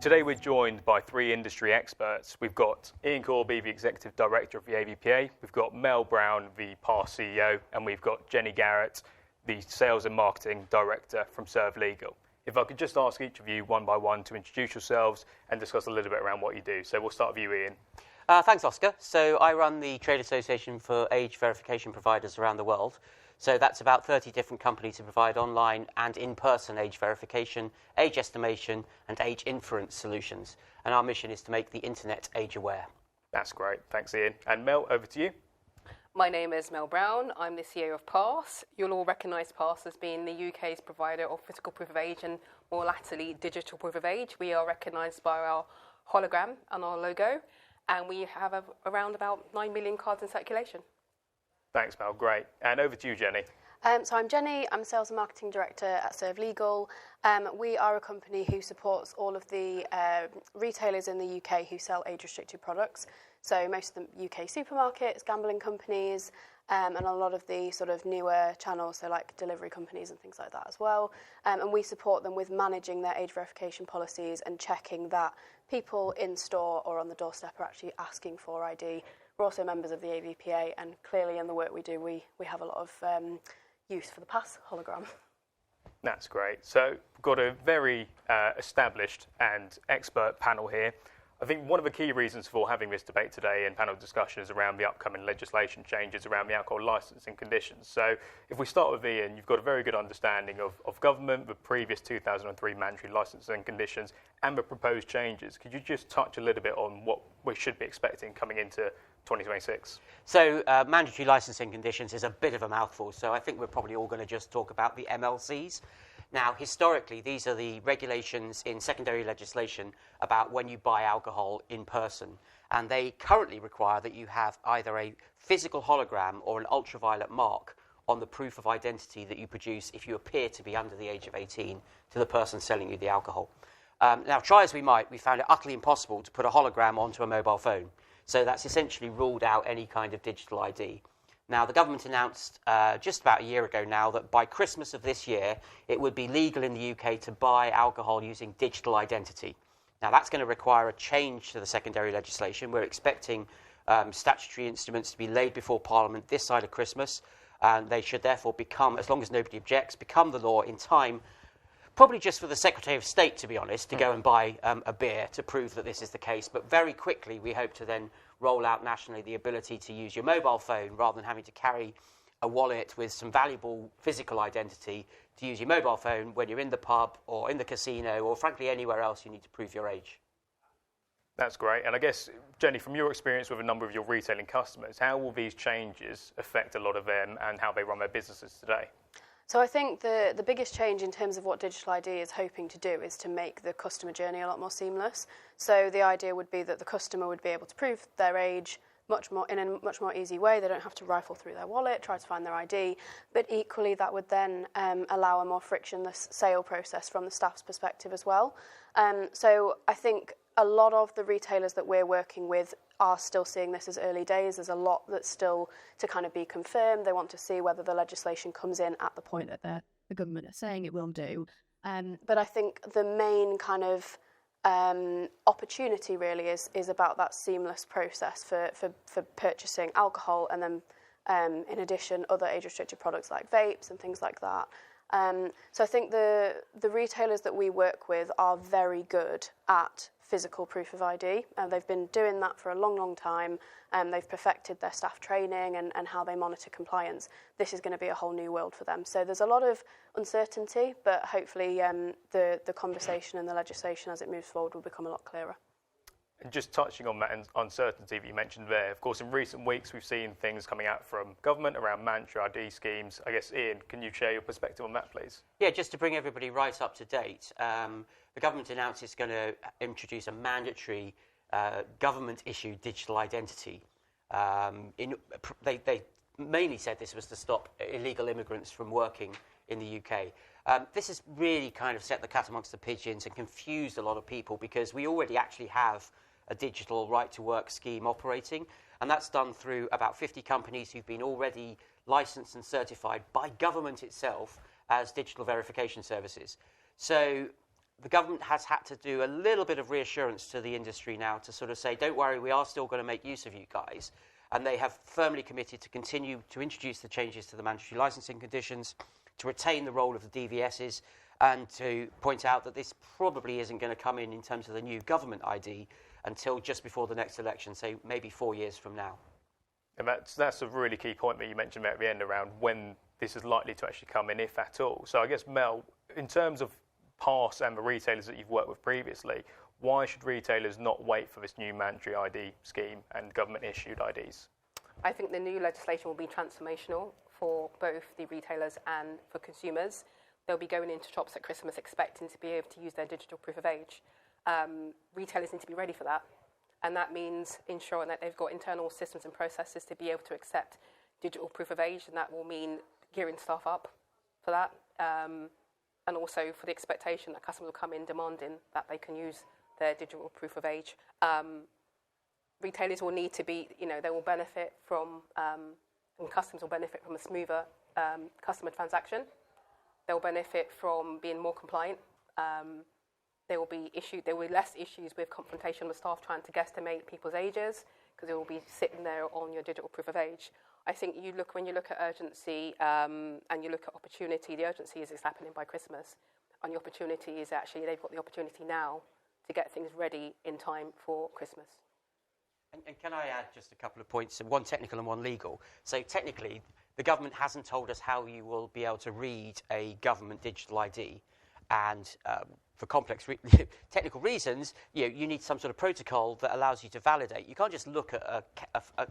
Today we're joined by three industry experts. We've got Iain Corby, the Executive Director of the AVPA, we've got Mel Brown, the past CEO, and we've got Jenni Garratt, the Sales and Marketing Director from ServeLegal. If I could just ask each of you one by one to introduce yourselves and discuss a little bit around what you do. So we'll start with you, Iain. Thanks, Oscar. So I run the Trade Association for Age Verification Providers around the world. So that's about 30 different companies who provide online and in-person age verification, age estimation, and age inference solutions. And our mission is to make the internet age-aware. That's great. Thanks, Iain. And Mel, over to you. My name is Mel Brown. I'm the CEO of Pass. You'll all recognise Pass as being the UK's provider of physical proof of age and more latterly digital proof of age. We are recognised by our hologram and our logo, and we have around about 9 million cards in circulation. Thanks, Mel. Great. And over to you, Jenni. So I'm Jenni. I'm Sales and Marketing Director at ServeLegal. We are a company who supports all of the retailers in the UK who sell age-restricted products. So most of the UK supermarkets, gambling companies, and a lot of the sort of newer channels, so like delivery companies and things like that as well. And we support them with managing their age verification policies and checking that people in store or on the doorstep are actually asking for ID. We're also members of the AVPA, and clearly in the work we do, we have a lot of use for the Pass hologram. That's great. So we've got a very established and expert panel here. I think one of the key reasons for having this debate today and panel discussion is around the upcoming legislation changes around the alcohol licensing conditions. So if we start with Iain, you've got a very good understanding of government, the previous 2003 mandatory licensing conditions and the proposed changes. Could you just touch a little bit on what we should be expecting coming into 2026? So mandatory licensing conditions is a bit of a mouthful, so I think we're probably all going to just talk about the MLCs. Now, historically, these are the regulations in secondary legislation about when you buy alcohol in person, and they currently require that you have either a physical hologram or an ultraviolet mark on the proof of identity that you produce if you appear to be under the age of 18 to the person selling you the alcohol. Now, try as we might, we found it utterly impossible to put a hologram onto a mobile phone. So that's essentially ruled out any kind of digital ID. Now, the government announced just about a year ago now that by Christmas of this year, it would be legal in the UK to buy alcohol using digital identity. Now, that's going to require a change to the secondary legislation. We're expecting statutory instruments to be laid before Parliament this side of Christmas, and they should therefore become, as long as nobody objects, become the law in time, probably just for the Secretary of State, to be honest, to go and buy a beer to prove that this is the case. But very quickly, we hope to then roll out nationally the ability to use your mobile phone rather than having to carry a wallet with some valuable physical identity, to use your mobile phone when you're in the pub or in the casino or, frankly, anywhere else you need to prove your age. That's great. And I guess, Jenni, from your experience with a number of your retailing customers, how will these changes affect a lot of them and how they run their businesses today? So I think the biggest change in terms of what Digital ID is hoping to do is to make the customer journey a lot more seamless. So the idea would be that the customer would be able to prove their age in a much more easy way. They don't have to rifle through their wallet, try to find their ID. But equally, that would then allow a more frictionless sale process from the staff's perspective as well. So I think a lot of the retailers that we're working with are still seeing this as early days. There's a lot that's still to kind of be confirmed. They want to see whether the legislation comes in at the point that the government is saying it will do. But I think the main kind of opportunity really is about that seamless process for purchasing alcohol and then, in addition, other age-restricted products like vapes and things like that. So I think the retailers that we work with are very good at physical proof of ID. They've been doing that for a long, long time. They've perfected their staff training and how they monitor compliance. This is going to be a whole new world for them. So there's a lot of uncertainty, but hopefully the conversation and the legislation as it moves forward will become a lot clearer. And just touching on that uncertainty that you mentioned there, of course, in recent weeks we've seen things coming out from government around mandatory ID schemes. I guess, Iain, can you share your perspective on that, please? Yeah, just to bring everybody right up to date, the government announced it's going to introduce a mandatory government-issued digital identity. They mainly said this was to stop illegal immigrants from working in the UK. This has really kind of set the cat amongst the pigeons and confused a lot of people because we already actually have a digital right-to-work scheme operating, and that's done through about 50 companies who've been already licensed and certified by government itself as digital verification services. So the government has had to do a little bit of reassurance to the industry now to sort of say, don't worry, we are still going to make use of you guys. And they have firmly committed to continue to introduce the changes to the mandatory licensing conditions, to retain the role of the DVSs, and to point out that this probably isn't going to come in terms of the new government ID until just before the next election, say maybe 4 years from now. And that's a really key point that you mentioned at the end around when this is likely to actually come in, if at all. So I guess, Mel, in terms of Pass and the retailers that you've worked with previously, why should retailers not wait for this new mandatory ID scheme and government-issued IDs? I think the new legislation will be transformational for both the retailers and for consumers. They'll be going into shops at Christmas expecting to be able to use their digital proof of age. Retailers need to be ready for that. And that means ensuring that they've got internal systems and processes to be able to accept digital proof of age, and that will mean gearing staff up for that. And also for the expectation that customers will come in demanding that they can use their digital proof of age. Retailers will need to be, they will benefit from, and customers will benefit from a smoother customer transaction. They'll benefit from being more compliant. There will be less issues with confrontation with staff trying to guesstimate people's ages, because it will be sitting there on your digital proof of age. I think when you look at urgency and you look at opportunity, the urgency is it's happening by Christmas, and the opportunity is actually they've got the opportunity now to get things ready in time for Christmas. And can I add just a couple of points, one technical and one legal? So technically, the government hasn't told us how you will be able to read a government digital ID, and for complex technical reasons, you need some sort of protocol that allows you to validate. You can't just look at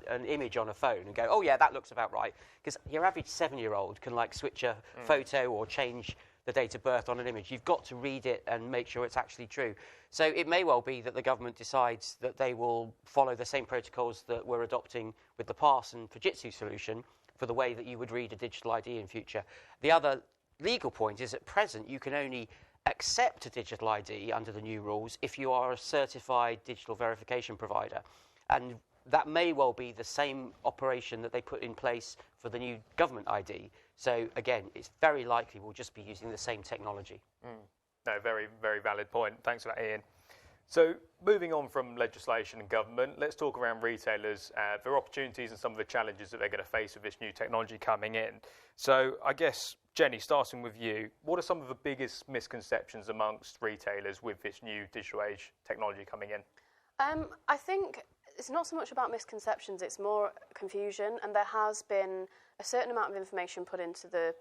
an image on a phone and go, oh yeah, that looks about right, because your average 7-year-old can switch a photo or change the date of birth on an image. You've got to read it and make sure it's actually true. So it may well be that the government decides that they will follow the same protocols that we're adopting with the Pass and Fujitsu solution for the way that you would read a digital ID in future. The other legal point is at present you can only accept a digital ID under the new rules if you are a certified digital verification provider. And that may well be the same operation that they put in place for the new government ID. So again, it's very likely we'll just be using the same technology. No, very, very valid point. Thanks for that, Iain. So moving on from legislation and government, let's talk around retailers, their opportunities and some of the challenges that they're going to face with this new technology coming in. So I guess, Jenni, starting with you, what are some of the biggest misconceptions amongst retailers with this new digital age technology coming in? I think it's not so much about misconceptions, it's more confusion, and there has been a certain amount of information put into the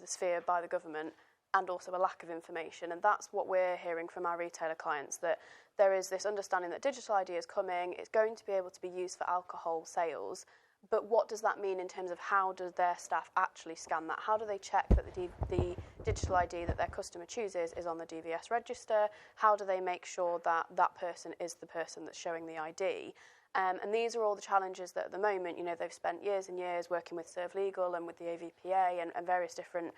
sphere by the government, and also a lack of information. And that's what we're hearing from our retailer clients, that there is this understanding that digital ID is coming, it's going to be able to be used for alcohol sales, but what does that mean in terms of how do their staff actually scan that? How do they check that the digital ID that their customer chooses is on the DVS register? How do they make sure that that person is the person that's showing the ID? And these are all the challenges that at the moment, they've spent years and years working with ServeLegal and with the AVPA and various different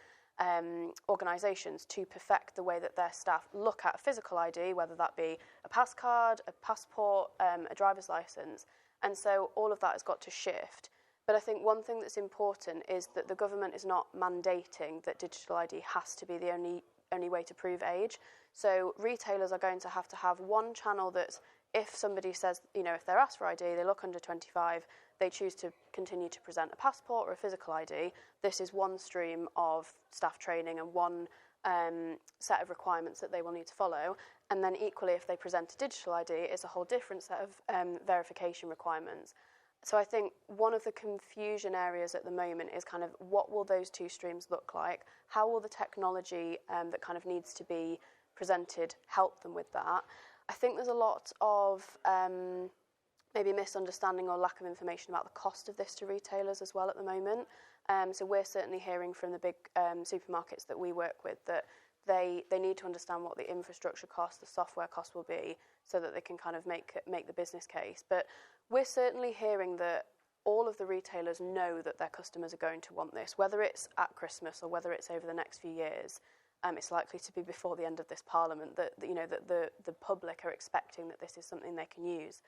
organisations to perfect the way that their staff look at a physical ID, whether that be a pass card, a passport, a driver's licence. And so all of that has got to shift. But I think one thing that's important is that the government is not mandating that digital ID has to be the only way to prove age. So retailers are going to have one channel that if somebody says, if they're asked for ID, they look under 25, they choose to continue to present a passport or a physical ID, this is one stream of staff training and one set of requirements that they will need to follow. And then equally, if they present a digital ID, it's a whole different set of verification requirements. So I think one of the confusion areas at the moment is kind of what will those two streams look like? How will the technology that kind of needs to be presented help them with that? I think there's a lot of maybe misunderstanding or lack of information about the cost of this to retailers as well at the moment. So we're certainly hearing from the big supermarkets that we work with that they need to understand what the infrastructure cost, the software cost will be so that they can kind of make the business case. But we're certainly hearing that all of the retailers know that their customers are going to want this, whether it's at Christmas or whether it's over the next few years. It's likely to be before the end of this Parliament that the public are expecting that this is something they can use.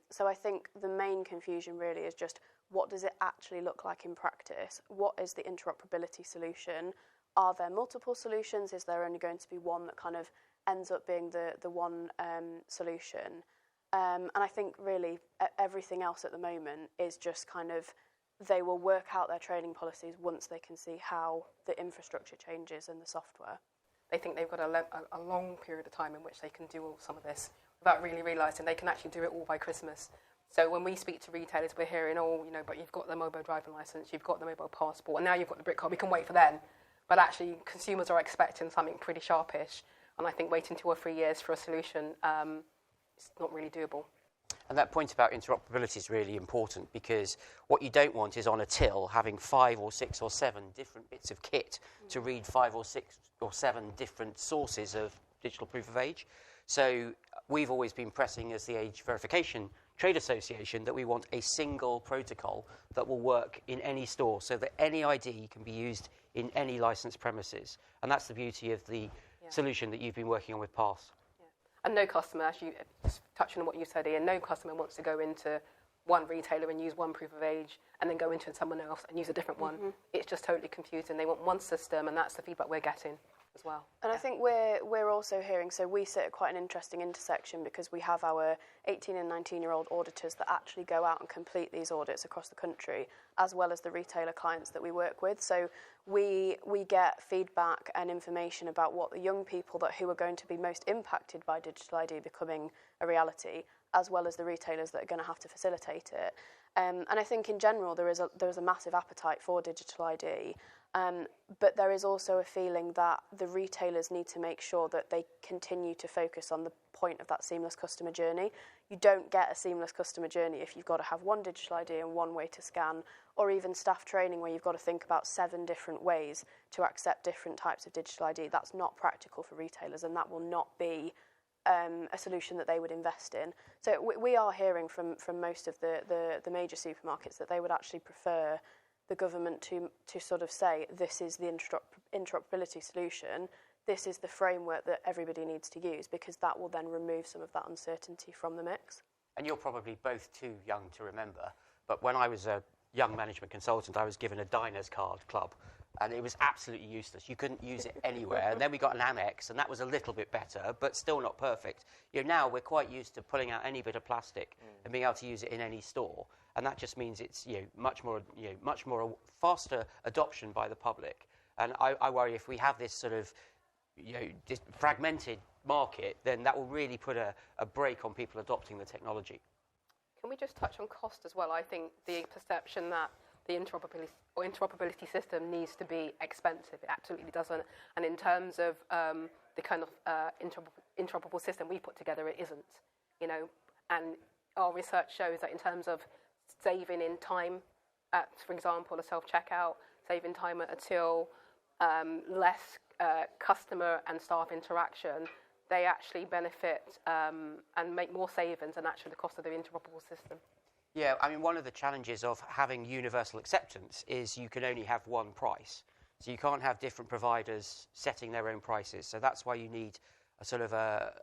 So I think the main confusion really is just what does it actually look like in practice? What is the interoperability solution? are there multiple solutions? Is there only going to be one that kind of ends up being the one solution? And I think really everything else at the moment is just kind of, they will work out their training policies once they can see how the infrastructure changes and the software. They think they've got a long period of time in which they can do all some of this without really realising they can actually do it all by Christmas. So when we speak to retailers, we're hearing, but you've got the mobile driving licence, you've got the mobile passport, and now you've got the brick card, we can wait for them. But actually, consumers are expecting something pretty sharpish, and I think waiting 2 or 3 years for a solution is not really doable. And that point about interoperability is really important, because what you don't want is on a till having 5 or 6 or 7 different bits of kit to read 5 or 6 or 7 different sources of digital proof of age. So we've always been pressing, as the Age Verification Trade Association, that we want a single protocol that will work in any store, so that any ID can be used in any licensed premises. And that's the beauty of the solution that you've been working on with Pass. And no customer, actually, just touching on what you said, Iain, no customer wants to go into one retailer and use one proof of age and then go into someone else and use a different one. It's just totally confusing. They want one system, and that's the feedback we're getting as well. And I think we're also hearing, so we sit at quite an interesting intersection, because we have our 18 and 19-year-old auditors that actually go out and complete these audits across the country, as well as the retailer clients that we work with. So we get feedback and information about what the young people who are going to be most impacted by digital ID becoming a reality, as well as the retailers that are going to have to facilitate it. And I think in general there is a massive appetite for digital ID. But there is also a feeling that the retailers need to make sure that they continue to focus on the point of that seamless customer journey. You don't get a seamless customer journey if you've got to have one digital ID and one way to scan, or even staff training where you've got to think about 7 different ways to accept different types of digital ID. That's not practical for retailers, and that will not be a solution that they would invest in. So we are hearing from most of the major supermarkets that they would actually prefer the government to sort of say, this is the interoperability solution, this is the framework that everybody needs to use, because that will then remove some of that uncertainty from the mix. And you're probably both too young to remember, but when I was a young management consultant, I was given a diner's card club, and it was absolutely useless. You couldn't use it anywhere. And then we got an Amex, and that was a little bit better, but still not perfect. Now we're quite used to pulling out any bit of plastic and being able to use it in any store. And that just means it's much more faster adoption by the public. And I worry if we have this sort of this fragmented market, then that will really put a brake on people adopting the technology. Can we just touch on cost as well? I think the perception that the interoperability system needs to be expensive, it absolutely doesn't. And in terms of the kind of interoperable system we put together, it isn't. And our research shows that in terms of saving in time at, for example, a self-checkout, saving time at a till, less customer and staff interaction, they actually benefit and make more savings than actually the cost of the interoperable system. Yeah, I mean, one of the challenges of having universal acceptance is you can only have one price. So you can't have different providers setting their own prices. So that's why you need a sort of a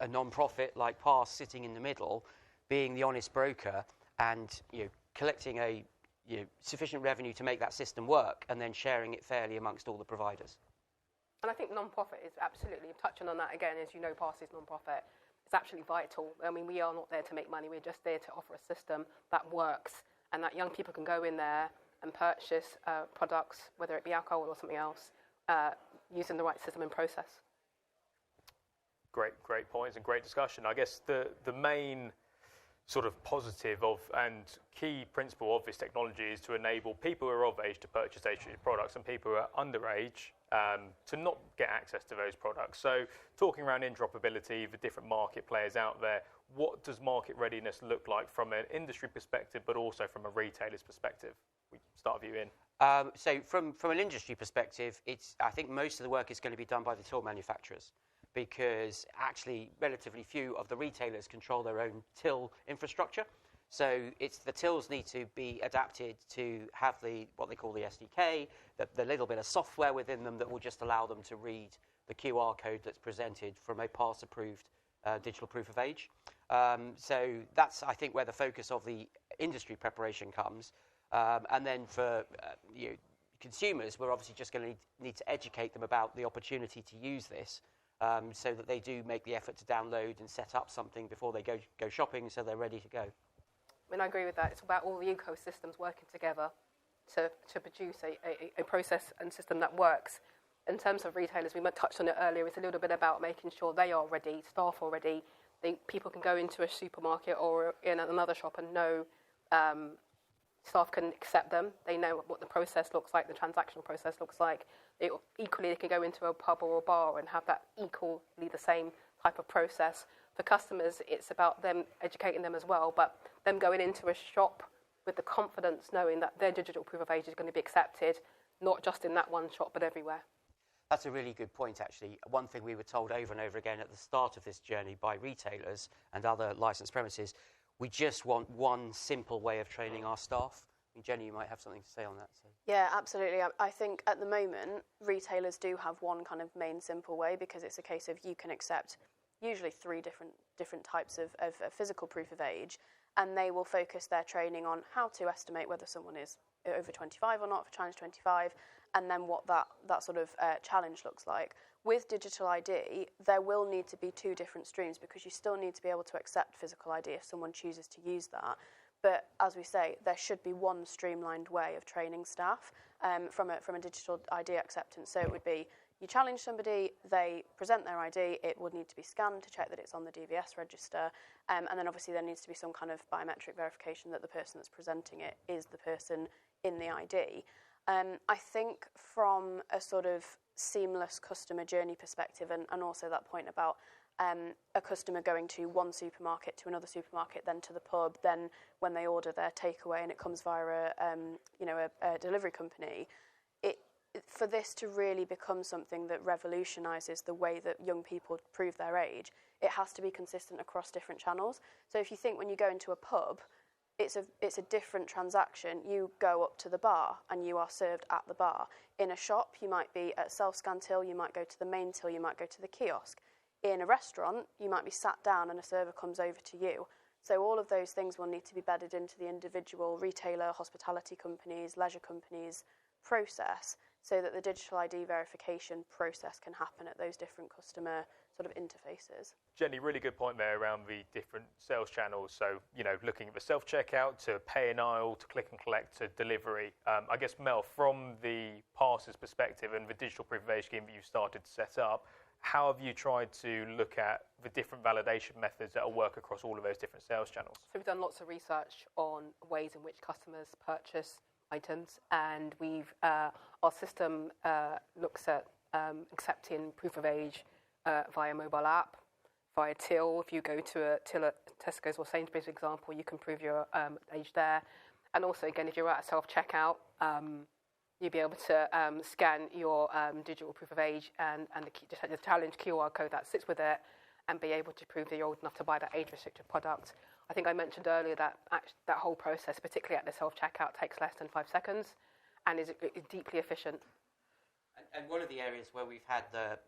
non-profit like Pass sitting in the middle, being the honest broker, and collecting a sufficient revenue to make that system work, and then sharing it fairly amongst all the providers. And I think non-profit is absolutely, touching on that again, as you know, Pass is non-profit. It's absolutely vital. I mean, we are not there to make money. We're just there to offer a system that works, and that young people can go in there and purchase products, whether it be alcohol or something else, using the right system and process. Great points and great discussion. I guess the main sort of positive of and key principle of this technology is to enable people who are of age to purchase age-restricted products and people who are underage to not get access to those products. So talking around interoperability, the different market players out there, what does market readiness look like from an industry perspective, but also from a retailer's perspective? We start with you, Iain. So from an industry perspective, I think most of the work is going to be done by the till manufacturers, because actually relatively few of the retailers control their own till infrastructure. So the tills need to be adapted to have what they call the SDK, the little bit of software within them that will just allow them to read the QR code that's presented from a Pass-approved digital proof of age. So that's, I think, where the focus of the industry preparation comes. And then for consumers, we're obviously just going to need to educate them about the opportunity to use this, so that they do make the effort to download and set up something before they go shopping, so they're ready to go. I mean, I agree with that. It's about all the ecosystems working together to produce a process and system that works. In terms of retailers, we touched on it earlier, it's a little bit about making sure they are ready, staff are ready. People can go into a supermarket or in another shop and know staff can accept them. They know what the process looks like, the transactional process looks like. Equally, they can go into a pub or a bar and have that equally the same type of process. For customers, it's about them educating them as well, but them going into a shop with the confidence knowing that their digital proof of age is going to be accepted, not just in that one shop, but everywhere. That's a really good point, actually. One thing we were told over and over again at the start of this journey by retailers and other licensed premises, we just want one simple way of training our staff. I mean, Jenni, you might have something to say on that. So. Yeah, absolutely. I think at the moment, retailers do have one kind of main simple way, because it's a case of you can accept usually 3 different types of physical proof of age, and they will focus their training on how to estimate whether someone is over 25 or not for Challenge 25, and then what that sort of challenge looks like. With digital ID, there will need to be 2 different streams, because you still need to be able to accept physical ID if someone chooses to use that. But as we say, there should be one streamlined way of training staff from a digital ID acceptance. So it would be, you challenge somebody, they present their ID, it would need to be scanned to check that it's on the DVS register, and then obviously there needs to be some kind of biometric verification that the person that's presenting it is the person in the ID. I think from a sort of seamless customer journey perspective, and also that point about a customer going to one supermarket to another supermarket, then to the pub, then when they order their takeaway and it comes via a delivery company, for this to really become something that revolutionises the way that young people prove their age, it has to be consistent across different channels. So if you think when you go into a pub, it's a different transaction. You go up to the bar and you are served at the bar. In a shop, you might be at self-scan till, you might go to the main till, you might go to the kiosk. In a restaurant, you might be sat down and a server comes over to you. So all of those things will need to be bedded into the individual retailer, hospitality companies, leisure companies' process, so that the digital ID verification process can happen at those different customer sort of interfaces. Jenni, really good point there around the different sales channels. So, looking at the self-checkout to pay in aisle to click and collect to delivery. I guess, Mel, from the passer's perspective and the digital proof of age scheme that you've started to set up, how have you tried to look at the different validation methods that will work across all of those different sales channels? So we've done lots of research on ways in which customers purchase items, and our system looks at accepting proof of age via mobile app, via till. If you go to a till at Tesco's or Sainsbury's, for example, you can prove your age there. And also, again, if you're at a self-checkout, you'll be able to scan your digital proof of age and the challenge QR code that sits with it, and be able to prove that you're old enough to buy that age-restricted product. I think I mentioned earlier that that whole process, particularly at the self-checkout, takes less than 5 seconds and is deeply efficient. And one of the areas where we've had the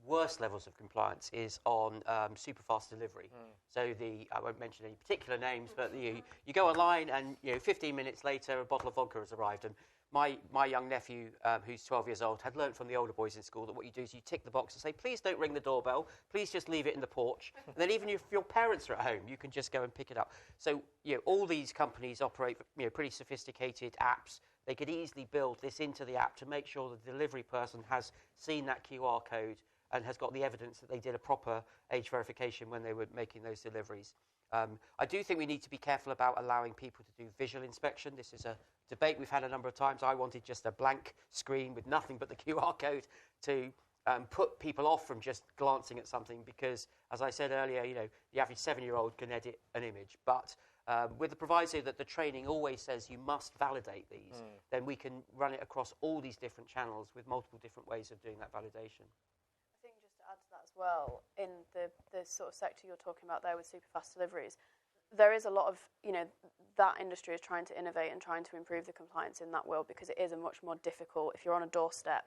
worst levels of compliance is on super fast delivery. So I won't mention any particular names, but you go online and 15 minutes later a bottle of vodka has arrived. And my young nephew, who's 12 years old, had learned from the older boys in school that what you do is you tick the box and say, please don't ring the doorbell, please just leave it in the porch. And then even if your parents are at home, you can just go and pick it up. So all these companies operate pretty sophisticated apps. They could easily build this into the app to make sure the delivery person has seen that QR code and has got the evidence that they did a proper age verification when they were making those deliveries. I do think we need to be careful about allowing people to do visual inspection. This is a debate we've had a number of times. I wanted just a blank screen with nothing but the QR code to put people off from just glancing at something, because, as I said earlier, the average 7-year-old can edit an image. But with the proviso that the training always says you must validate these, then we can run it across all these different channels with multiple different ways of doing that validation. I think just to add to that as well, in the sort of sector you're talking about there with super fast deliveries, there is a lot of, that industry is trying to innovate and trying to improve the compliance in that world, because it is a much more difficult, if you're on a doorstep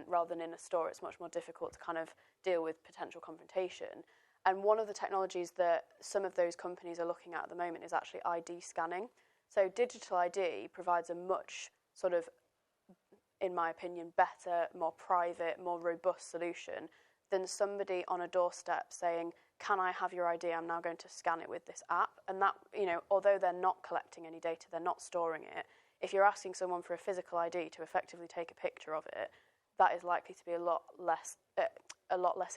rather than in a store, it's much more difficult to kind of deal with potential confrontation. And one of the technologies that some of those companies are looking at the moment is actually ID scanning. So digital ID provides a much sort of in my opinion, better, more private, more robust solution than somebody on a doorstep saying, can I have your ID? I'm now going to scan it with this app. And that, although they're not collecting any data, they're not storing it, if you're asking someone for a physical ID to effectively take a picture of it, that is likely to be a lot less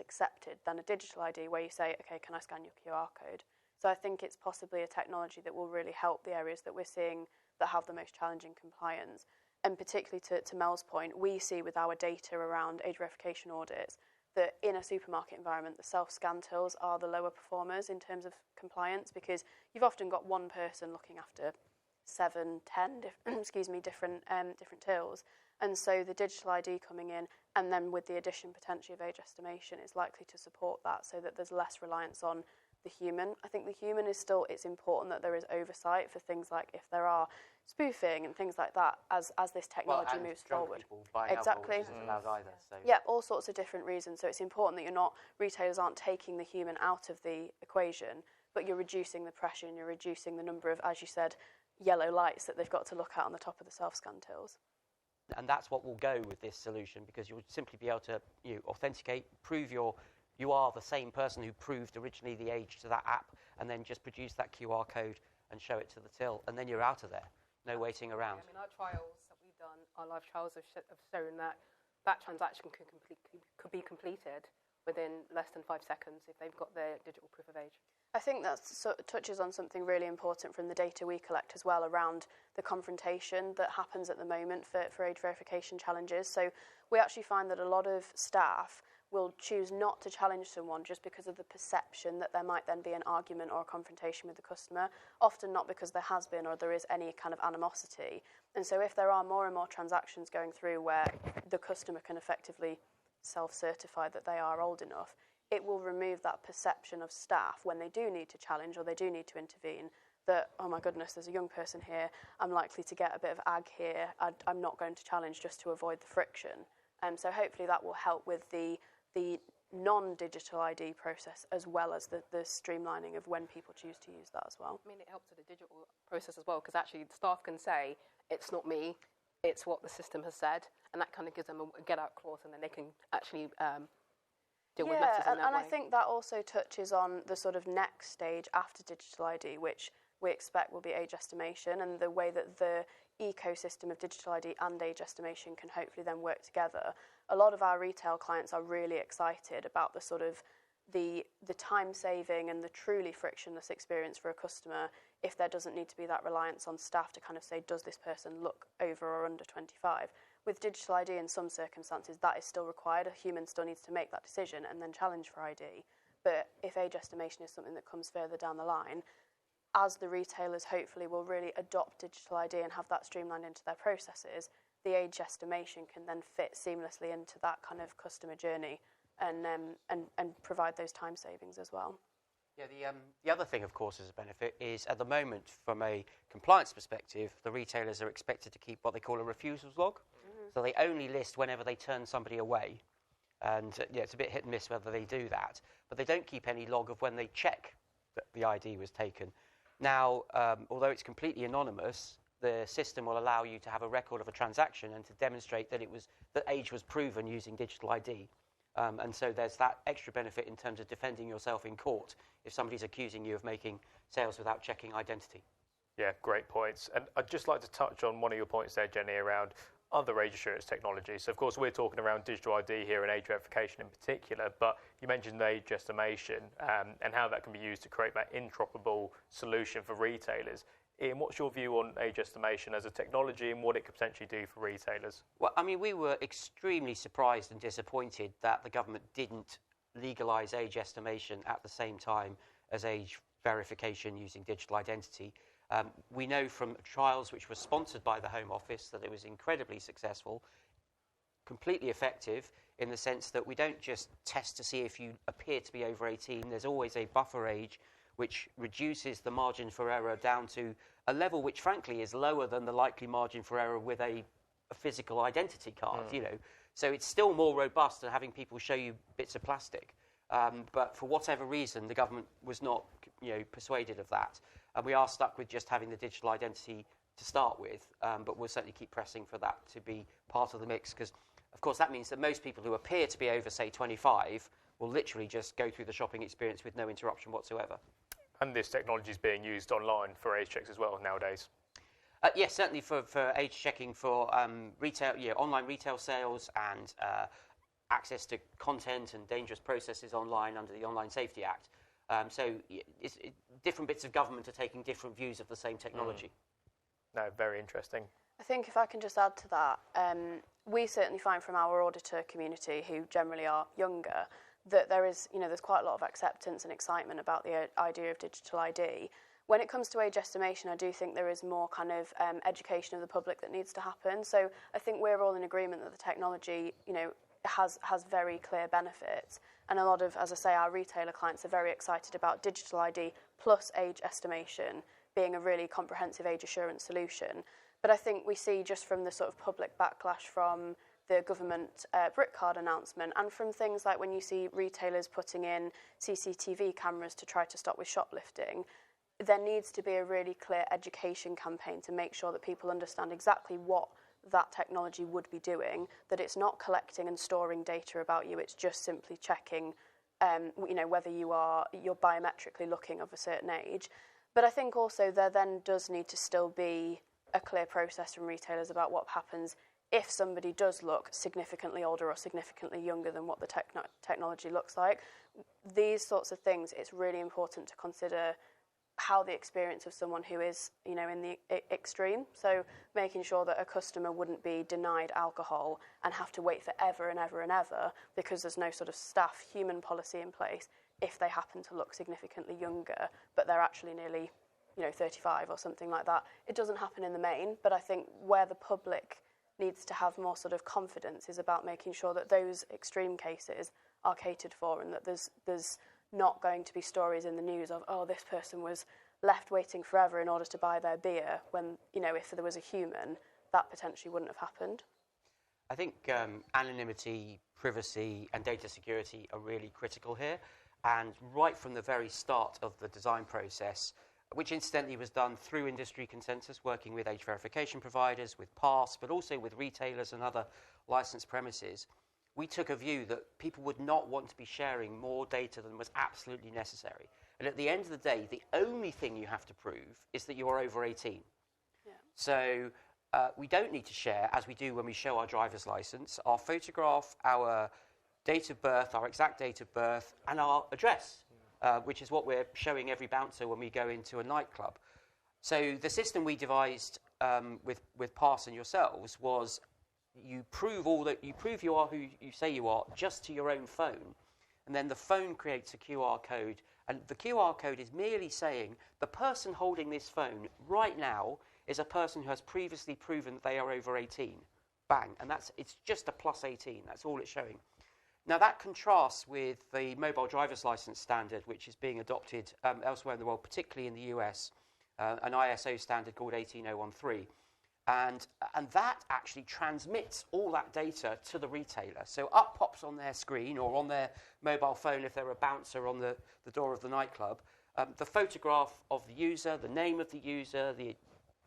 accepted than a digital ID where you say, okay, can I scan your QR code? So I think it's possibly a technology that will really help the areas that we're seeing that have the most challenging compliance. And particularly to Mel's point, we see with our data around age verification audits that in a supermarket environment, the self-scan tills are the lower performers in terms of compliance, because you've often got one person looking after 7, 10 different tills. And so the digital ID coming in, and then with the addition potentially of age estimation, is likely to support that so that there's less reliance on the human. I think the human is still, it's important that there is oversight for things like if there are spoofing and things like that as this technology moves forward. Exactly. Isn't allowed either, so. Yeah, all sorts of different reasons. So it's important that retailers aren't taking the human out of the equation, but you're reducing the pressure and you're reducing the number of, as you said, yellow lights that they've got to look at on the top of the self-scan tills. And that's what will go with this solution, because you'll simply be able to authenticate, prove you are the same person who proved originally the age to that app, and then just produce that QR code and show it to the till, and then you're out of there. No waiting around. I mean, our trials that we've done, our live trials have shown that transaction could be completed within less than 5 seconds if they've got their digital proof of age. I think that touches on something really important from the data we collect as well around the confrontation that happens at the moment for age verification challenges. So we actually find that a lot of staff will choose not to challenge someone just because of the perception that there might then be an argument or a confrontation with the customer, often not because there has been or there is any kind of animosity. And so if there are more and more transactions going through where the customer can effectively self-certify that they are old enough, it will remove that perception of staff when they do need to challenge or they do need to intervene that, oh my goodness, there's a young person here, I'm likely to get a bit of ag here, I'm not going to challenge just to avoid the friction. So hopefully that will help with the non-digital ID process as well as the streamlining of when people choose to use that as well. I mean, it helps with the digital process as well, because actually the staff can say, it's not me, it's what the system has said, and that kind of gives them a get-out clause, and then they can actually deal with matters in that way. And I think that also touches on the sort of next stage after digital ID, which we expect will be age estimation, and the way that the ecosystem of digital ID and age estimation can hopefully then work together. A lot of our retail clients are really excited about the sort of the time saving and the truly frictionless experience for a customer if there doesn't need to be that reliance on staff to kind of say, does this person look over or under 25? With digital ID in some circumstances that is still required. A human still needs to make that decision and then challenge for ID. But if age estimation is something that comes further down the line, as the retailers hopefully will really adopt digital ID and have that streamlined into their processes, the age estimation can then fit seamlessly into that kind of customer journey and provide those time savings as well. Yeah, the other thing, of course, as a benefit is at the moment, from a compliance perspective, the retailers are expected to keep what they call a refusals log. Mm-hmm. So they only list whenever they turn somebody away. And it's a bit hit and miss whether they do that. But they don't keep any log of when they check that the ID was taken. Now, although it's completely anonymous, the system will allow you to have a record of a transaction and to demonstrate that that age was proven using digital ID. And so there's that extra benefit in terms of defending yourself in court if somebody's accusing you of making sales without checking identity. Yeah, great points. And I'd just like to touch on one of your points there, Jenny, around other age assurance technologies. So, of course, we're talking around digital ID here and age verification in particular, but you mentioned age estimation and how that can be used to create that interoperable solution for retailers. Ian, what's your view on age estimation as a technology and what it could potentially do for retailers? Well, I mean, we were extremely surprised and disappointed that the government didn't legalise age estimation at the same time as age verification using digital identity. We know from trials which were sponsored by the Home Office that it was incredibly successful, completely effective in the sense that we don't just test to see if you appear to be over 18. There's always a buffer age which reduces the margin for error down to a level which, frankly, is lower than the likely margin for error with a physical identity card, So it's still more robust than having people show you bits of plastic. But for whatever reason, the government was not, persuaded of that. And we are stuck with just having the digital identity to start with, but we'll certainly keep pressing for that to be part of the mix, because, of course, that means that most people who appear to be over, say, 25 will literally just go through the shopping experience with no interruption whatsoever. And this technology is being used online for age checks as well nowadays. Yes, certainly for age checking for retail, online retail sales and access to content and dangerous processes online under the Online Safety Act. Different bits of government are taking different views of the same technology. No, very interesting. I think if I can just add to that, we certainly find from our auditor community, who generally are younger, that there's quite a lot of acceptance and excitement about the idea of digital ID. When it comes to age estimation, I do think there is more kind of education of the public that needs to happen. So I think we're all in agreement that the technology, has very clear benefits. And a lot of, as I say, our retailer clients are very excited about digital ID plus age estimation being a really comprehensive age assurance solution. But I think we see just from the sort of public backlash from the government brick card announcement and from things like when you see retailers putting in CCTV cameras to try to stop with shoplifting, there needs to be a really clear education campaign to make sure that people understand exactly what that technology would be doing, that it's not collecting and storing data about you, it's just simply checking whether you're biometrically looking of a certain age. But I think also there then does need to still be a clear process from retailers about what happens if somebody does look significantly older or significantly younger than what the technology looks like. These sorts of things, it's really important to consider how the experience of someone who is, in the extreme. So making sure that a customer wouldn't be denied alcohol and have to wait forever and ever and ever because there's no sort of staff human policy in place if they happen to look significantly younger, but they're actually nearly, 35 or something like that. It doesn't happen in the main, but I think where the public needs to have more sort of confidence is about making sure that those extreme cases are catered for and that there's not going to be stories in the news of, this person was left waiting forever in order to buy their beer when, if there was a human, that potentially wouldn't have happened. I think anonymity, privacy and data security are really critical here. And right from the very start of the design process, which incidentally was done through industry consensus, working with age verification providers, with PASS, but also with retailers and other licensed premises, we took a view that people would not want to be sharing more data than was absolutely necessary. And at the end of the day, the only thing you have to prove is that you are over 18. Yeah. So we don't need to share, as we do when we show our driver's license, our photograph, our date of birth, our exact date of birth, and our address, which is what we're showing every bouncer when we go into a nightclub. So the system we devised with PASS and yourselves was you prove you are who you say you are just to your own phone, and then the phone creates a QR code, and the QR code is merely saying the person holding this phone right now is a person who has previously proven that they are over 18. Bang, and it's just a plus 18. That's all it's showing. Now that contrasts with the mobile driver's license standard, which is being adopted elsewhere in the world, particularly in the US, an ISO standard called 18013. And that actually transmits all that data to the retailer. So up pops on their screen or on their mobile phone if they're a bouncer on the door of the nightclub, the photograph of the user, the name of the user,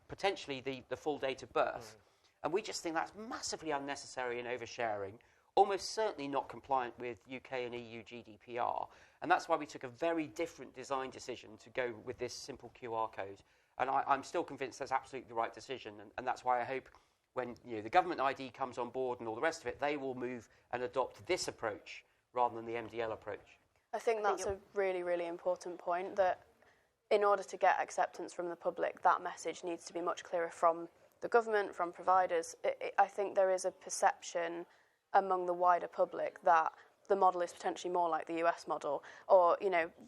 potentially the full date of birth. And we just think that's massively unnecessary and oversharing, almost certainly not compliant with UK and EU GDPR. And that's why we took a very different design decision to go with this simple QR code. And I'm still convinced that's absolutely the right decision. And that's why I hope when the government ID comes on board and all the rest of it, they will move and adopt this approach rather than the MDL approach. I think that's a really, really important point, that in order to get acceptance from the public, that message needs to be much clearer from the government, from providers. I think there is a perception among the wider public that the model is potentially more like the US model. Or,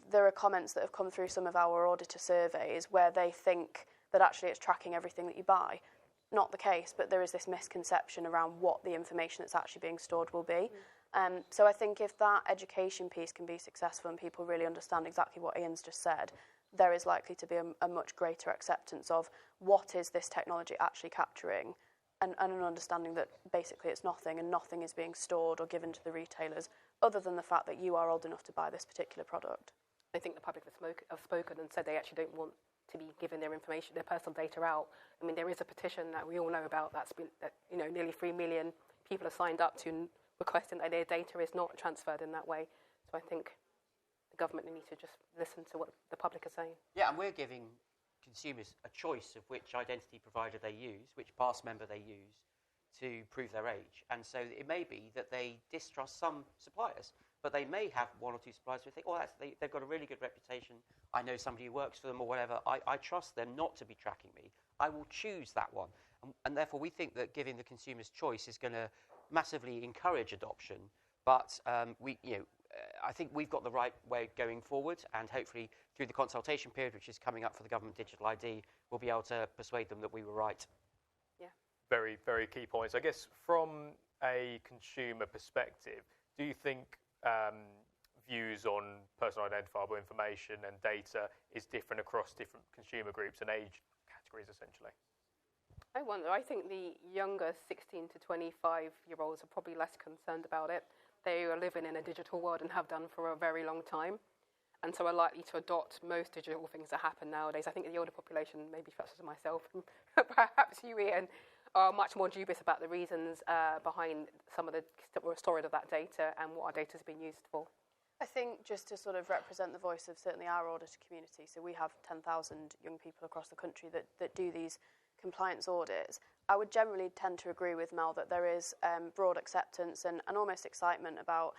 there are comments that have come through some of our auditor surveys where they think that actually it's tracking everything that you buy. Not the case, but there is this misconception around what the information that's actually being stored will be. So I think if that education piece can be successful and people really understand exactly what Iain's just said, there is likely to be a much greater acceptance of what is this technology actually capturing, and an understanding that basically it's nothing and nothing is being stored or given to the retailers other than the fact that you are old enough to buy this particular product. I think the public have spoken and said they actually don't want to be giving their information, their personal data out. I mean, there is a petition that we all know about that's been, nearly 3 million people have signed up to requesting that their data is not transferred in that way. So I think the government need to just listen to what the public are saying. Yeah, and we're giving consumers a choice of which identity provider they use, which pass member they use to prove their age. And so it may be that they distrust some suppliers, but they may have one or two suppliers who think, they've got a really good reputation. I know somebody who works for them or whatever. I trust them not to be tracking me. I will choose that one. And therefore, we think that giving the consumers choice is going to massively encourage adoption. But I think we've got the right way going forward, and hopefully through the consultation period, which is coming up for the government digital ID, we'll be able to persuade them that we were right. Yeah. Very, very key points. I guess from a consumer perspective, do you think views on personal identifiable information and data is different across different consumer groups and age categories, essentially? I wonder. I think the younger 16 to 25-year-olds are probably less concerned about it. They are living in a digital world and have done for a very long time, and so are likely to adopt most digital things that happen nowadays. I think the older population, maybe such as myself, perhaps you, Iain, are much more dubious about the reasons behind some of the storage of that data and what our data has been used for. I think just to sort of represent the voice of certainly our auditor community, so we have 10,000 young people across the country that do these compliance audits, I would generally tend to agree with Mel that there is broad acceptance and almost excitement about,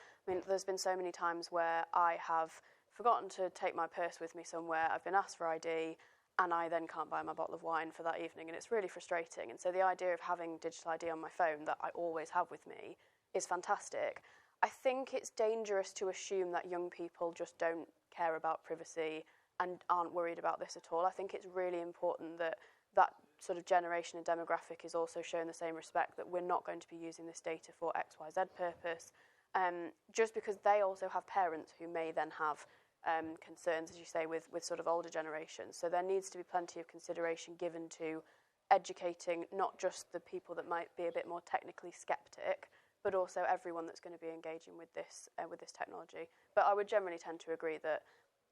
there's been so many times where I have forgotten to take my purse with me somewhere, I've been asked for ID, and I then can't buy my bottle of wine for that evening, and it's really frustrating. And so the idea of having digital ID on my phone that I always have with me is fantastic. I think it's dangerous to assume that young people just don't care about privacy and aren't worried about this at all. I think it's really important that that sort of generation and demographic is also shown the same respect, that we're not going to be using this data for XYZ purpose, just because they also have parents who may then have concerns, as you say, with sort of older generations. So there needs to be plenty of consideration given to educating not just the people that might be a bit more technically skeptic, but also everyone that's going to be engaging with this technology. But I would generally tend to agree that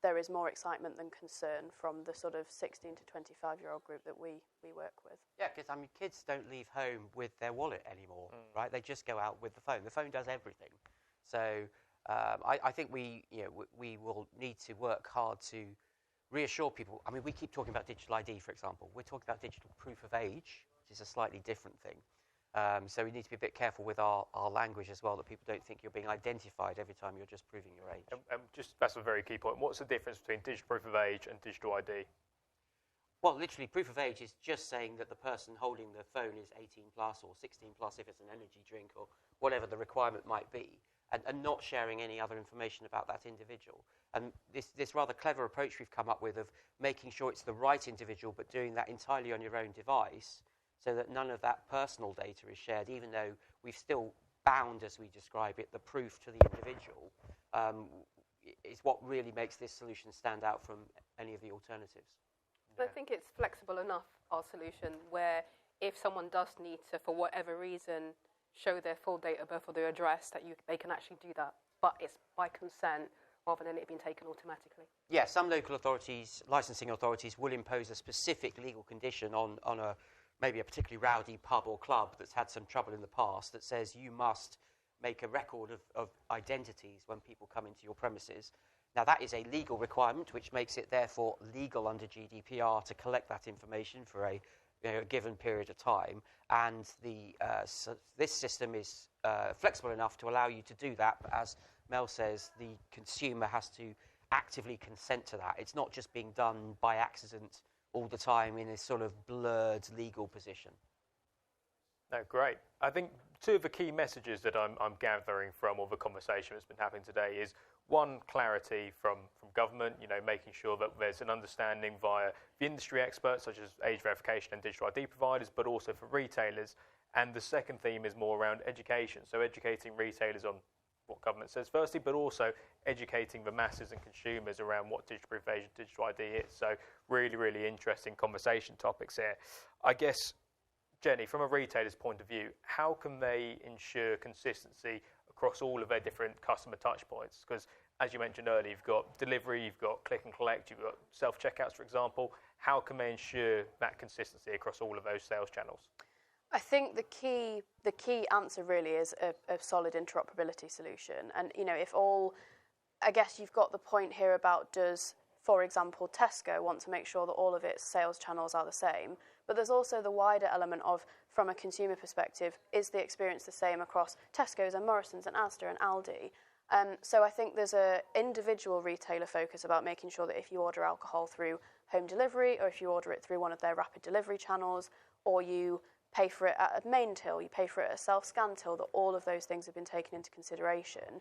there is more excitement than concern from the sort of 16 to 25-year-old group that we work with. Yeah, because kids don't leave home with their wallet anymore, right? They just go out with the phone. The phone does everything. So I think we will need to work hard to reassure people. We keep talking about digital ID, for example. We're talking about digital proof of age, which is a slightly different thing. So we need to be a bit careful with our language as well, that people don't think you're being identified every time you're just proving your age. That's a very key point. What's the difference between digital proof of age and digital ID? Well, literally, proof of age is just saying that the person holding the phone is 18 plus or 16 plus if it's an energy drink or whatever the requirement might be, and not sharing any other information about that individual. And this rather clever approach we've come up with of making sure it's the right individual, but doing that entirely on your own device, so that none of that personal data is shared, even though we've still bound, as we describe it, the proof to the individual, is what really makes this solution stand out from any of the alternatives. I think it's flexible enough, our solution, where if someone does need to, for whatever reason, show their full date of birth or their address, that they can actually do that. But it's by consent rather than it being taken automatically. Yeah, some local authorities, licensing authorities, will impose a specific legal condition on maybe a particularly rowdy pub or club that's had some trouble in the past, that says you must make a record of identities when people come into your premises. Now, that is a legal requirement, which makes it therefore legal under GDPR to collect that information for a given period of time. And this system is flexible enough to allow you to do that. But as Mel says, the consumer has to actively consent to that. It's not just being done by accident all the time in this sort of blurred legal position. No, great. I think two of the key messages that I'm gathering from all the conversation that's been happening today is, one, clarity from government, making sure that there's an understanding via the industry experts, such as age verification and digital ID providers, but also for retailers. And the second theme is more around education, so educating retailers on what government says firstly, but also educating the masses and consumers around what digital proof of age and digital ID is. So really, really interesting conversation topics here. I guess, Jenni, from a retailer's point of view, how can they ensure consistency across all of their different customer touch points? Because as you mentioned earlier, you've got delivery, you've got click and collect, you've got self-checkouts, for example. how can they ensure that consistency across all of those sales channels? I think the key answer really is a solid interoperability solution. And, I guess you've got the point here about does, for example, Tesco want to make sure that all of its sales channels are the same? But there's also the wider element of, from a consumer perspective, is the experience the same across Tesco's and Morrison's and Asda and Aldi? So I think there's an individual retailer focus about making sure that if you order alcohol through home delivery, or if you order it through one of their rapid delivery channels, or you pay for it at a main till, you pay for it at a self-scan till, that all of those things have been taken into consideration.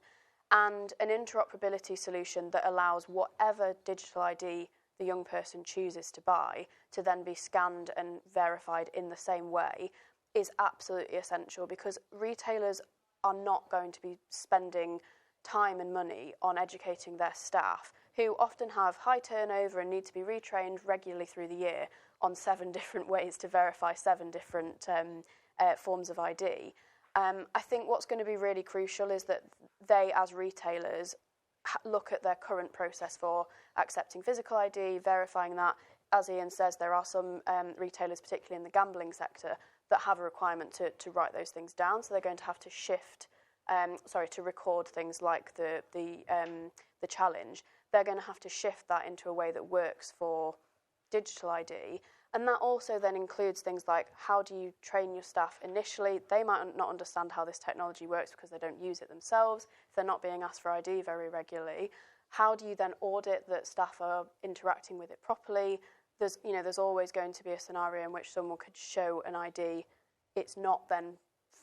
And an interoperability solution that allows whatever digital ID the young person chooses to buy to then be scanned and verified in the same way is absolutely essential, because retailers are not going to be spending time and money on educating their staff, who often have high turnover and need to be retrained regularly through the year on 7 different ways to verify 7 different forms of ID. I think what's going to be really crucial is that they, as retailers, look at their current process for accepting physical ID, verifying that. As Iain says, there are some retailers, particularly in the gambling sector, that have a requirement to write those things down. So they're going to have to to record things like the challenge. They're going to have to shift that into a way that works for digital ID. And that also then includes things like, how do you train your staff initially? They might not understand how this technology works because they don't use it themselves. If they're not being asked for ID very regularly, how do you then audit that staff are interacting with it properly? There's always going to be a scenario in which someone could show an ID, it's not then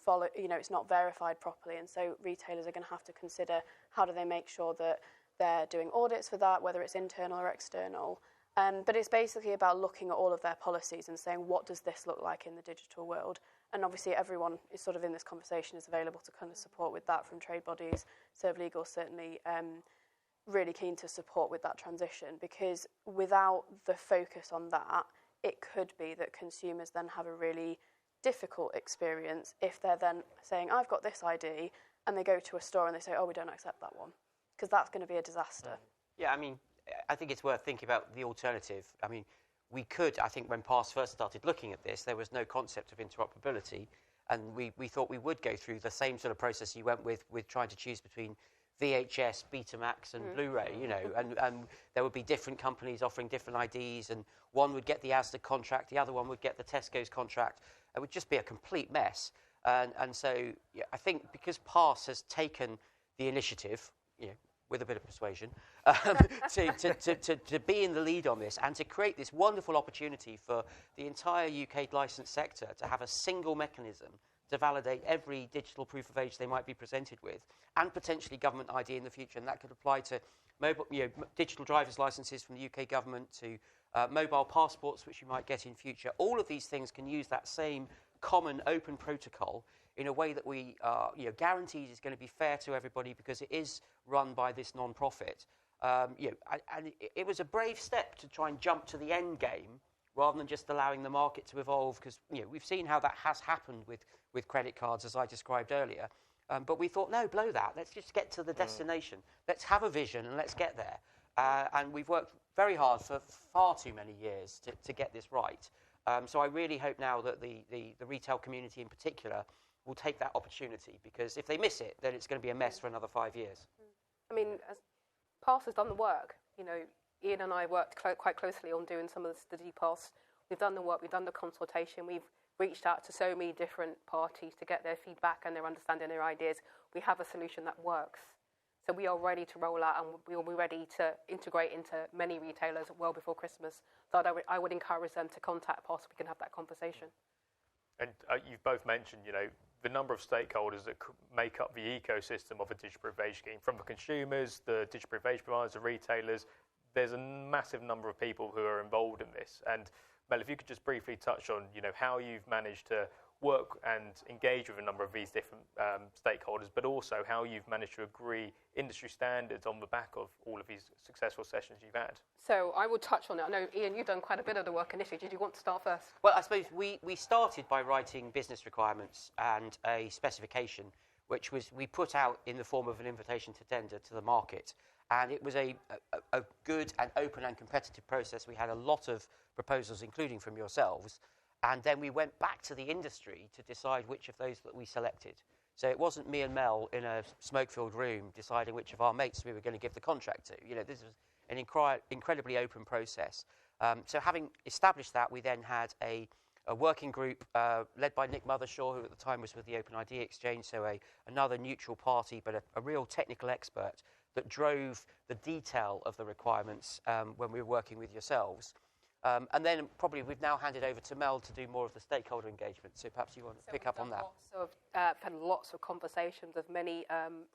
it's not verified properly, and so retailers are going to have to consider how do they make sure that they're doing audits for that, whether it's internal or external. But it's basically about looking at all of their policies and saying, what does this look like in the digital world? And obviously everyone is sort of in this conversation is available to kind of support with that, from trade bodies. ServeLegal certainly really keen to support with that transition, because without the focus on that, it could be that consumers then have a really difficult experience if they're then saying, I've got this ID, and they go to a store and they say, oh, we don't accept that one, because that's going to be a disaster. Yeah, I think it's worth thinking about the alternative. We could, I think when PASS first started looking at this, there was no concept of interoperability, and we thought we would go through the same sort of process you went with trying to choose between VHS, Betamax and Blu-ray, and there would be different companies offering different IDs, and one would get the Asda contract, the other one would get the Tesco's contract. It would just be a complete mess. And so I think because PASS has taken the initiative, with a bit of persuasion, to be in the lead on this and to create this wonderful opportunity for the entire UK licensed sector to have a single mechanism to validate every digital proof of age they might be presented with, and potentially government ID in the future. And that could apply to mobile, digital driver's licenses from the UK government, to mobile passports, which you might get in future. All of these things can use that same common open protocol in a way that we guarantees is going to be fair to everybody, because it is run by this non-profit. And it was a brave step to try and jump to the end game rather than just allowing the market to evolve, because we've seen how that has happened with credit cards, as I described earlier. But we thought, no, blow that. Let's just get to the destination. Let's have a vision and let's get there. And we've worked very hard for far too many years to get this right. So I really hope now that the retail community in particular will take that opportunity, because if they miss it, then it's going to be a mess for another 5 years. As PASS has done the work. Iain and I worked quite closely on doing some of the DPASS. We've done the work, we've done the consultation, we've reached out to so many different parties to get their feedback and their understanding, their ideas. We have a solution that works. So we are ready to roll out, and we'll be ready to integrate into many retailers well before Christmas. So I would encourage them to contact PASS so we can have that conversation. And you've both mentioned, the number of stakeholders that make up the ecosystem of a digital proof of age scheme, from the consumers, the digital proof of age providers, the retailers. There's a massive number of people who are involved in this. And Mel, if you could just briefly touch on, how you've managed to work and engage with a number of these different stakeholders, but also how you've managed to agree industry standards on the back of all of these successful sessions you've had. So I will touch on it. I know, Iain, you've done quite a bit of the work initially. Did you want to start first? Well, I suppose we started by writing business requirements and a specification, which was we put out in the form of an invitation to tender to the market. And it was a good and open and competitive process. We had a lot of proposals, including from yourselves. And then we went back to the industry to decide which of those that we selected. So it wasn't me and Mel in a smoke-filled room deciding which of our mates we were going to give the contract to. This was an incredibly open process. So having established that, we then had a working group led by Nick Mothershaw, who at the time was with the Open ID Exchange, so another neutral party, but a real technical expert that drove the detail of the requirements when we were working with yourselves. And then probably we've now handed over to Mel to do more of the stakeholder engagement. So perhaps you want to pick up on that. Had lots of conversations with many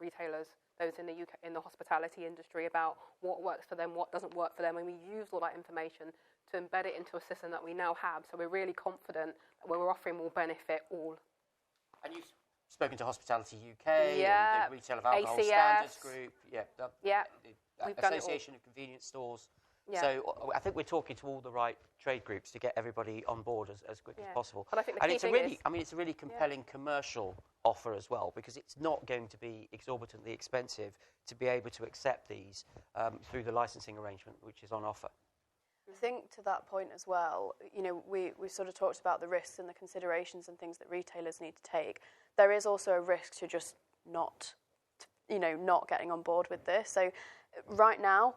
retailers, those in the UK, in the hospitality industry, about what works for them, what doesn't work for them, and we used all that information to embed it into a system that we now have. So we're really confident that we're offering will benefit all. And you've spoken to Hospitality UK, and the Retail of Alcohol ACS. Standards Group, We've done it Association of Convenience Stores. Yeah. So I think we're talking to all the right trade groups to get everybody on board as quick as possible. But I think it's a really compelling commercial offer as well, because it's not going to be exorbitantly expensive to be able to accept these through the licensing arrangement which is on offer. I think to that point as well, we sort of talked about the risks and the considerations and things that retailers need to take. There is also a risk to just not getting on board with this. So right now,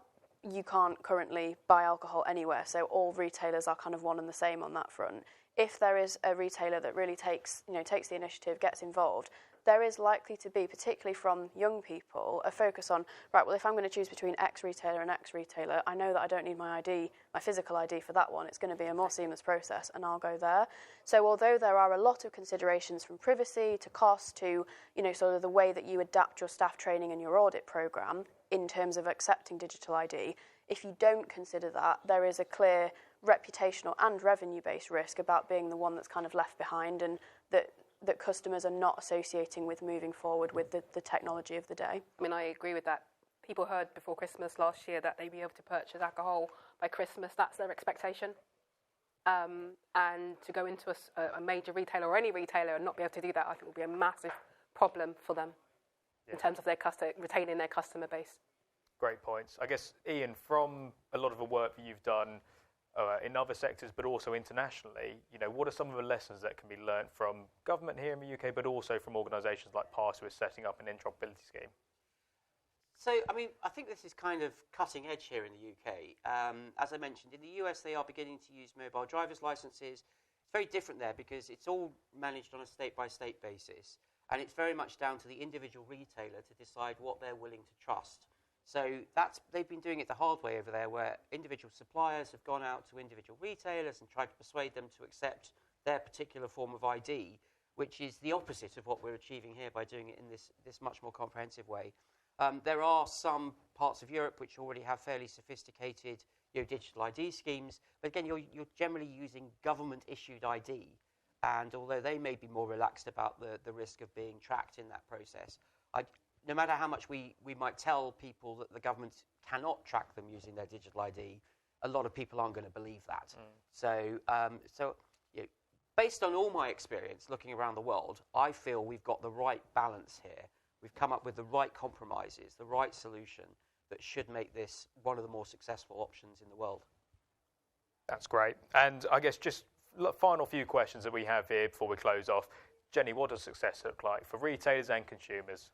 you can't currently buy alcohol anywhere, so all retailers are kind of one and the same on that front. If there is a retailer that really takes the initiative, gets involved, there is likely to be, particularly from young people, a focus on, right, well, if I'm going to choose between X retailer and X retailer, I know that I don't need my ID, my physical ID for that one. It's going to be a more seamless process, and I'll go there. So although there are a lot of considerations from privacy to cost to, sort of the way that you adapt your staff training and your audit programme in terms of accepting digital ID, if you don't consider that, there is a clear reputational and revenue-based risk about being the one that's kind of left behind, and that customers are not associating with moving forward with the technology of the day. I mean, I agree with that. People heard before Christmas last year that they'd be able to purchase alcohol by Christmas. That's their expectation. And to go into a major retailer or any retailer and not be able to do that, I think will be a massive problem for them in terms of their retaining their customer base. Great points. I guess, Iain, from a lot of the work that you've done in other sectors, but also internationally, what are some of the lessons that can be learnt from government here in the UK, but also from organisations like PASS, who are setting up an interoperability scheme? So, I think this is kind of cutting edge here in the UK. As I mentioned, in the US, they are beginning to use mobile driver's licences. It's very different there because it's all managed on a state-by-state basis, and it's very much down to the individual retailer to decide what they're willing to trust. So they've been doing it the hard way over there, where individual suppliers have gone out to individual retailers and tried to persuade them to accept their particular form of ID, which is the opposite of what we're achieving here by doing it in this much more comprehensive way. There are some parts of Europe which already have fairly sophisticated digital ID schemes, but again, you're generally using government-issued ID, and although they may be more relaxed about the risk of being tracked in that process, no matter how much we might tell people that the government cannot track them using their digital ID, a lot of people aren't going to believe that. So based on all my experience looking around the world, I feel we've got the right balance here. We've come up with the right compromises, the right solution that should make this one of the more successful options in the world. That's great. And I guess just final few questions that we have here before we close off. Jenni, what does success look like for retailers and consumers?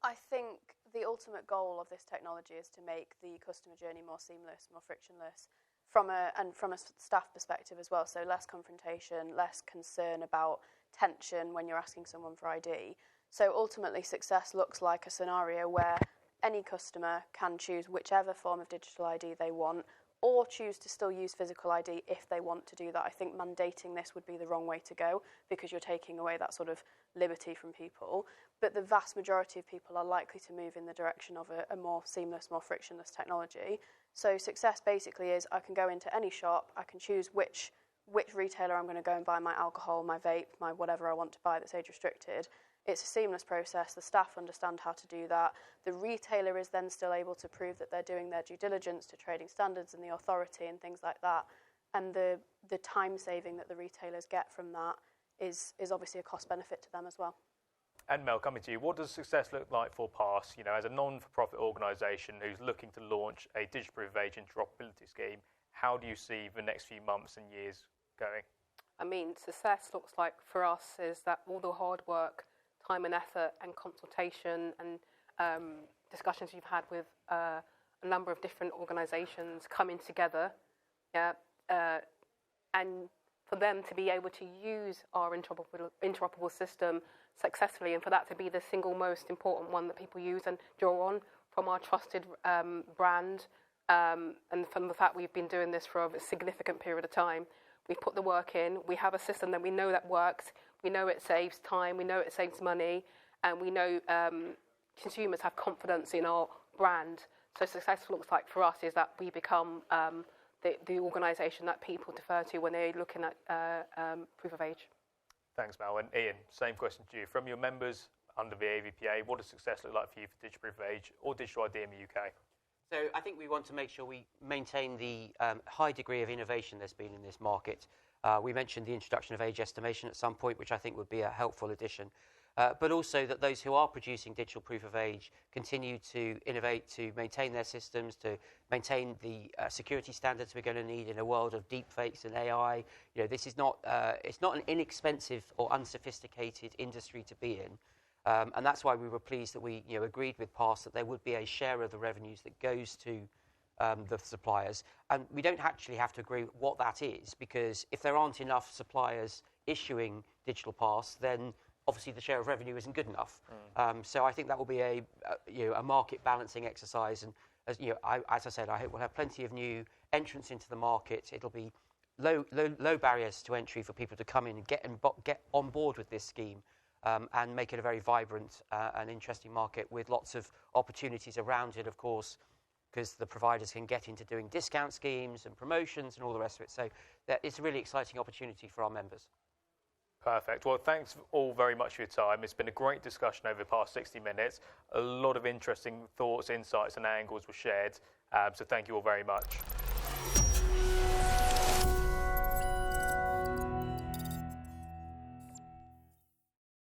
I think the ultimate goal of this technology is to make the customer journey more seamless, more frictionless, from a staff perspective as well. So less confrontation, less concern about tension when you're asking someone for ID. So ultimately, success looks like a scenario where any customer can choose whichever form of digital ID they want, or choose to still use physical ID if they want to do that. I think mandating this would be the wrong way to go, because you're taking away that sort of liberty from people. But the vast majority of people are likely to move in the direction of a more seamless, more frictionless technology. So success basically is I can go into any shop, I can choose which retailer I'm going to go and buy my alcohol, my vape, my whatever I want to buy that's age restricted. It's a seamless process. The staff understand how to do that. The retailer is then still able to prove that they're doing their due diligence to trading standards and the authority and things like that. And the time saving that the retailers get from that is obviously a cost benefit to them as well. And Mel, coming to you, what does success look like for Pass? You know, as a non-for-profit organisation who's looking to launch a digital proof of age interoperability scheme, how do you see the next few months and years going? I mean, success looks like for us is that all the hard work, time and effort and consultation and discussions you've had with a number of different organisations coming together, and for them to be able to use our interoperable system successfully, and for that to be the single most important one that people use and draw on from our trusted brand, and from the fact we've been doing this for a significant period of time. We've put the work in, we have a system that we know that works, we know it saves time, we know it saves money, and we know consumers have confidence in our brand. So success looks like for us is that we become the organisation that people defer to when they're looking at proof of age. Thanks, Mel. And Iain, same question to you. From your members under the AVPA, what does success look like for you for digital proof of age or digital ID in the UK? So I think we want to make sure we maintain the high degree of innovation there's been in this market. We mentioned the introduction of age estimation at some point, which I think would be a helpful addition. But also that those who are producing digital proof of age continue to innovate, to maintain their systems, to maintain the security standards we're going to need in a world of deepfakes and AI. You know, this is not it's not an inexpensive or unsophisticated industry to be in. And that's why we were pleased that we agreed with Pass that there would be a share of the revenues that goes to the suppliers. And we don't actually have to agree what that is, because if there aren't enough suppliers issuing digital Pass, then obviously the share of revenue isn't good enough. So I think that will be a market balancing exercise. And as I said, I hope we'll have plenty of new entrants into the market. It'll be low barriers to entry for people to come in and get on board with this scheme. And make it a very vibrant and interesting market with lots of opportunities around it, of course, because the providers can get into doing discount schemes and promotions and all the rest of it. So it's a really exciting opportunity for our members. Perfect. Well, thanks all very much for your time. It's been a great discussion over the past 60 minutes. A lot of interesting thoughts, insights and angles were shared. So thank you all very much.